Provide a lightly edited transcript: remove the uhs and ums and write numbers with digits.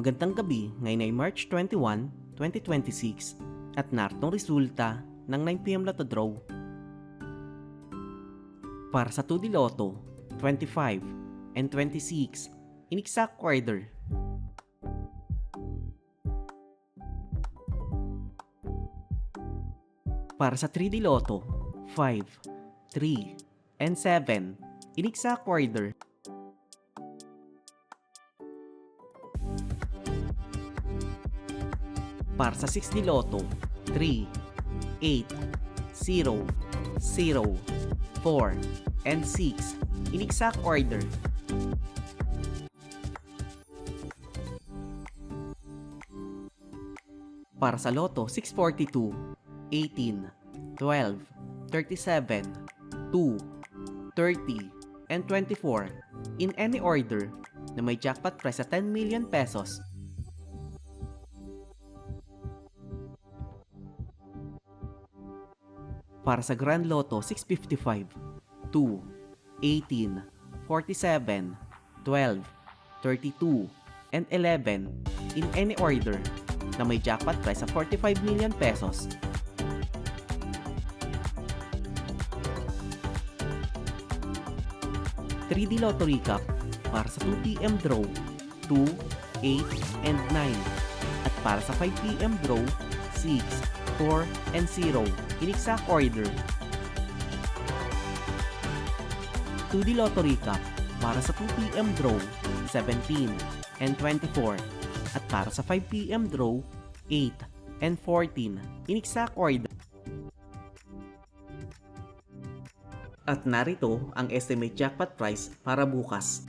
Magandang gabi, ngayon ay March 21, 2026 at naritong resulta ng 9pm Lotto Draw. Para sa 2D Lotto, 25 and 26 in exact order. Para sa 3D Lotto, 5, 3, and 7 in exact order. Para sa 6D Lotto, 3, 8, 0, 0, 4, and 6 in exact order. Para sa Lotto 642, 18, 12, 37, 2, 30, and 24 in any order na may jackpot price sa 10 million pesos. Para sa Grand Lotto 655, 2, 18, 47, 12, 32, and 11 in any order na may jackpot price sa 45 million pesos. (3D Lotto Recap) para sa 2pm draw 2, 8, and 9 at para sa 5pm draw 6, 4, and 0 in exact order. 2D Lotto Recap para sa 2pm draw 17 and 24 at para sa 5pm draw 8 and 14 in exact order. At narito ang estimate jackpot price para bukas.